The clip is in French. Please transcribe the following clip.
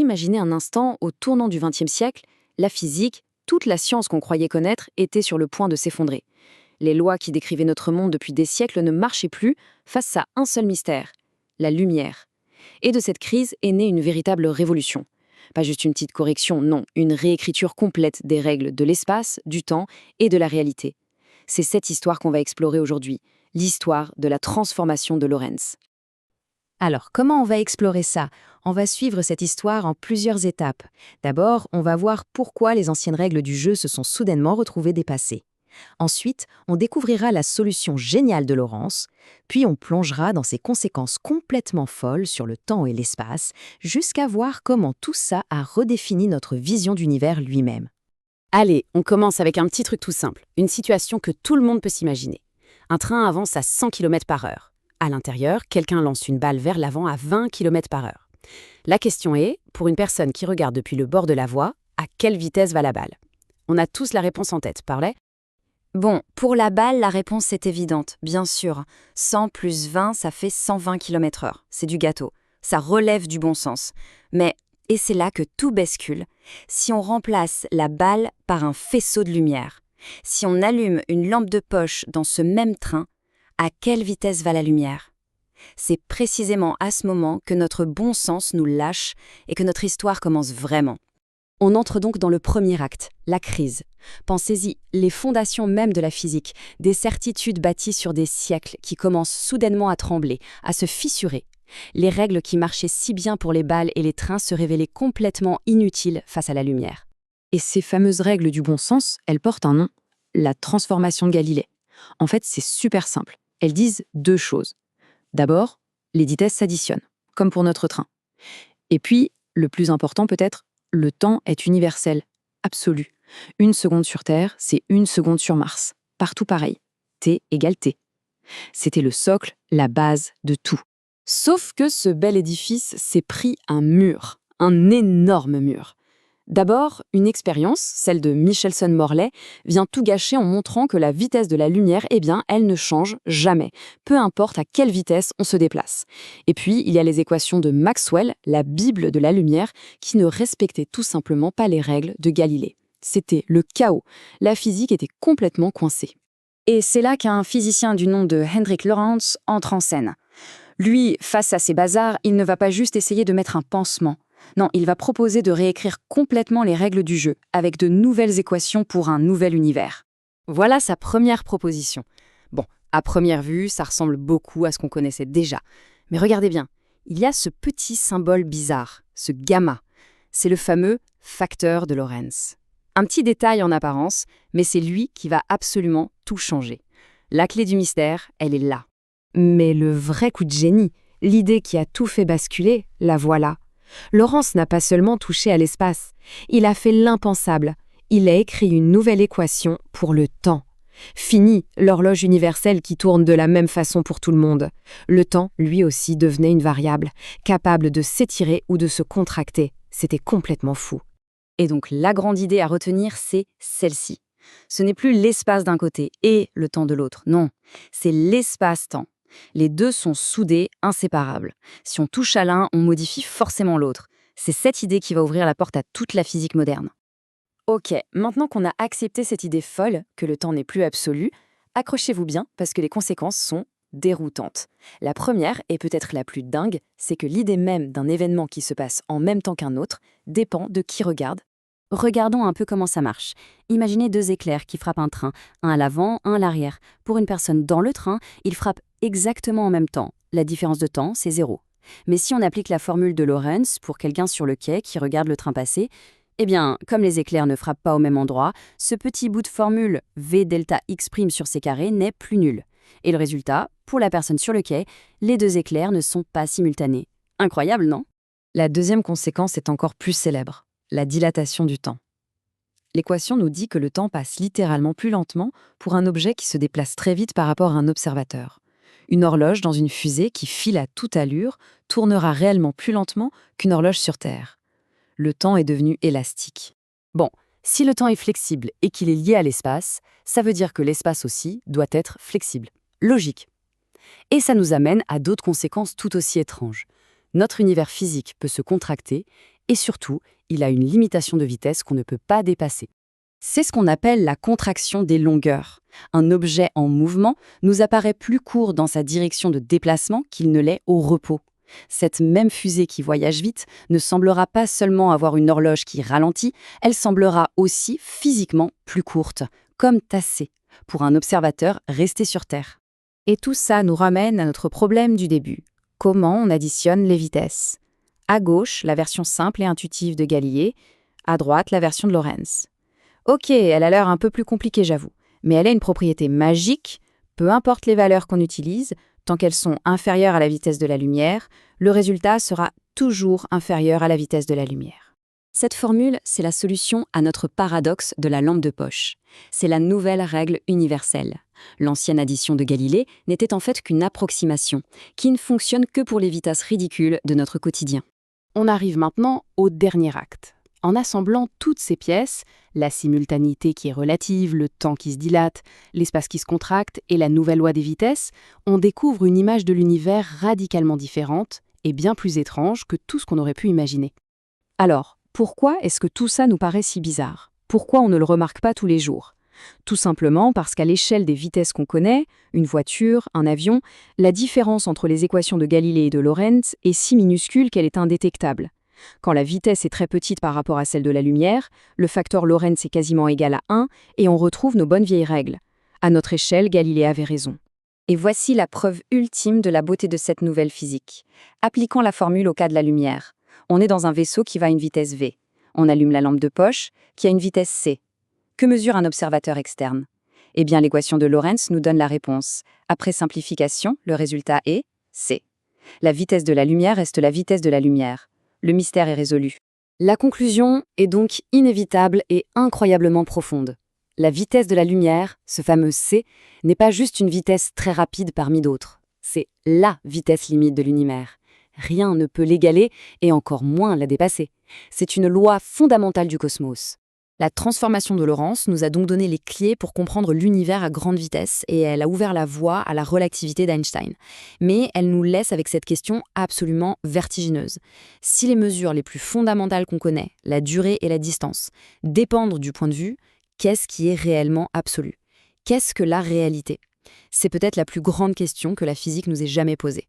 imaginez un instant, au tournant du XXe siècle, la physique, toute la science qu'on croyait connaître, était sur le point de s'effondrer. Les lois qui décrivaient notre monde depuis des siècles ne marchaient plus face à un seul mystère, la lumière. Et de cette crise est née une véritable révolution. Pas juste une petite correction, non, une réécriture complète des règles de l'espace, du temps et de la réalité. C'est cette histoire qu'on va explorer aujourd'hui, l'histoire de la transformation de Lorentz. Alors, comment on va explorer ça? On va suivre cette histoire en plusieurs étapes. D'abord, on va voir pourquoi les anciennes règles du jeu se sont soudainement retrouvées dépassées. Ensuite, on découvrira la solution géniale de Lorentz, puis on plongera dans ses conséquences complètement folles sur le temps et l'espace, jusqu'à voir comment tout ça a redéfini notre vision d'univers lui-même. Allez, on commence avec un petit truc tout simple, une situation que tout le monde peut s'imaginer. Un train avance à 100 km/h. À l'intérieur, quelqu'un lance une balle vers l'avant à 20 km/h. La question est, pour une personne qui regarde depuis le bord de la voie, à quelle vitesse va la balle? On a tous la réponse en tête, parlez? Bon, pour la balle, la réponse est évidente, bien sûr. 100 plus 20, ça fait 120 km/h. C'est du gâteau. Ça relève du bon sens. Mais, et c'est là que tout bascule, si on remplace la balle par un faisceau de lumière, si on allume une lampe de poche dans ce même train, à quelle vitesse va la lumière? C'est précisément à ce moment que notre bon sens nous lâche et que notre histoire commence vraiment. On entre donc dans le premier acte, la crise. Pensez-y, les fondations même de la physique, des certitudes bâties sur des siècles qui commencent soudainement à trembler, à se fissurer. Les règles qui marchaient si bien pour les balles et les trains se révélaient complètement inutiles face à la lumière. Et ces fameuses règles du bon sens, elles portent un nom, la transformation de Galilée. En fait, c'est super simple. Elles disent deux choses. D'abord, les vitesses s'additionnent, comme pour notre train. Et puis, le plus important peut-être, le temps est universel, absolu. 1 seconde sur Terre, c'est 1 seconde sur Mars. Partout pareil. T égale T. C'était le socle, la base de tout. Sauf que ce bel édifice s'est pris un mur, un énorme mur. D'abord, une expérience, celle de Michelson-Morley, vient tout gâcher en montrant que la vitesse de la lumière, elle ne change jamais, peu importe à quelle vitesse on se déplace. Et puis, il y a les équations de Maxwell, la Bible de la lumière, qui ne respectaient tout simplement pas les règles de Galilée. C'était le chaos. La physique était complètement coincée. Et c'est là qu'un physicien du nom de Hendrik Lorentz entre en scène. Lui, face à ces bazars, il ne va pas juste essayer de mettre un pansement. Non, il va proposer de réécrire complètement les règles du jeu, avec de nouvelles équations pour un nouvel univers. Voilà sa première proposition. Bon, à première vue, ça ressemble beaucoup à ce qu'on connaissait déjà. Mais regardez bien, il y a ce petit symbole bizarre, ce gamma. C'est le fameux facteur de Lorentz. Un petit détail en apparence, mais c'est lui qui va absolument tout changer. La clé du mystère, elle est là. Mais le vrai coup de génie, l'idée qui a tout fait basculer, la voilà. Lorentz n'a pas seulement touché à l'espace, il a fait l'impensable. Il a écrit une nouvelle équation pour le temps. Fini l'horloge universelle qui tourne de la même façon pour tout le monde. Le temps, lui aussi, devenait une variable, capable de s'étirer ou de se contracter. C'était complètement fou. Et donc la grande idée à retenir, c'est celle-ci. Ce n'est plus l'espace d'un côté et le temps de l'autre, non, c'est l'espace-temps. Les deux sont soudés, inséparables. Si on touche à l'un, on modifie forcément l'autre. C'est cette idée qui va ouvrir la porte à toute la physique moderne. Ok, maintenant qu'on a accepté cette idée folle, que le temps n'est plus absolu, accrochez-vous bien parce que les conséquences sont déroutantes. La première, et peut-être la plus dingue, c'est que l'idée même d'un événement qui se passe en même temps qu'un autre dépend de qui regarde. Regardons un peu comment ça marche. Imaginez deux éclairs qui frappent un train, un à l'avant, un à l'arrière. Pour une personne dans le train, ils frappent exactement en même temps. La différence de temps, c'est 0. Mais si on applique la formule de Lorentz pour quelqu'un sur le quai qui regarde le train passer, eh bien, comme les éclairs ne frappent pas au même endroit, ce petit bout de formule V delta x' sur c carré n'est plus nul. Et le résultat, pour la personne sur le quai, les deux éclairs ne sont pas simultanés. Incroyable, non? La deuxième conséquence est encore plus célèbre, la dilatation du temps. L'équation nous dit que le temps passe littéralement plus lentement pour un objet qui se déplace très vite par rapport à un observateur. Une horloge dans une fusée qui file à toute allure tournera réellement plus lentement qu'une horloge sur Terre. Le temps est devenu élastique. Bon, si le temps est flexible et qu'il est lié à l'espace, ça veut dire que l'espace aussi doit être flexible. Logique. Et ça nous amène à d'autres conséquences tout aussi étranges. Notre univers physique peut se contracter Et surtout, il a une limitation de vitesse qu'on ne peut pas dépasser. C'est ce qu'on appelle la contraction des longueurs. Un objet en mouvement nous apparaît plus court dans sa direction de déplacement qu'il ne l'est au repos. Cette même fusée qui voyage vite ne semblera pas seulement avoir une horloge qui ralentit, elle semblera aussi physiquement plus courte, comme tassée, pour un observateur resté sur Terre. Et tout ça nous ramène à notre problème du début. Comment on additionne les vitesses? À gauche, la version simple et intuitive de Galilée, à droite, la version de Lorentz. Ok, elle a l'air un peu plus compliquée, j'avoue, mais elle a une propriété magique, peu importe les valeurs qu'on utilise, tant qu'elles sont inférieures à la vitesse de la lumière, le résultat sera toujours inférieur à la vitesse de la lumière. Cette formule, c'est la solution à notre paradoxe de la lampe de poche. C'est la nouvelle règle universelle. L'ancienne addition de Galilée n'était en fait qu'une approximation, qui ne fonctionne que pour les vitesses ridicules de notre quotidien. On arrive maintenant au dernier acte. En assemblant toutes ces pièces, la simultanéité qui est relative, le temps qui se dilate, l'espace qui se contracte et la nouvelle loi des vitesses, on découvre une image de l'univers radicalement différente et bien plus étrange que tout ce qu'on aurait pu imaginer. Alors, pourquoi est-ce que tout ça nous paraît si bizarre? Pourquoi on ne le remarque pas tous les jours? Tout simplement parce qu'à l'échelle des vitesses qu'on connaît, une voiture, un avion, la différence entre les équations de Galilée et de Lorentz est si minuscule qu'elle est indétectable. Quand la vitesse est très petite par rapport à celle de la lumière, le facteur Lorentz est quasiment égal à 1 et on retrouve nos bonnes vieilles règles. À notre échelle, Galilée avait raison. Et voici la preuve ultime de la beauté de cette nouvelle physique. Appliquons la formule au cas de la lumière. On est dans un vaisseau qui va à une vitesse v. On allume la lampe de poche, qui a une vitesse c. Que mesure un observateur externe? Eh bien, l'équation de Lorentz nous donne la réponse. Après simplification, le résultat est c. La vitesse de la lumière reste la vitesse de la lumière. Le mystère est résolu. La conclusion est donc inévitable et incroyablement profonde. La vitesse de la lumière, ce fameux c, n'est pas juste une vitesse très rapide parmi d'autres. C'est la vitesse limite de l'univers. Rien ne peut l'égaler et encore moins la dépasser. C'est une loi fondamentale du cosmos. La transformation de Lorentz nous a donc donné les clés pour comprendre l'univers à grande vitesse et elle a ouvert la voie à la relativité d'Einstein. Mais elle nous laisse avec cette question absolument vertigineuse. Si les mesures les plus fondamentales qu'on connaît, la durée et la distance, dépendent du point de vue, qu'est-ce qui est réellement absolu? Qu'est-ce que la réalité? C'est peut-être la plus grande question que la physique nous ait jamais posée.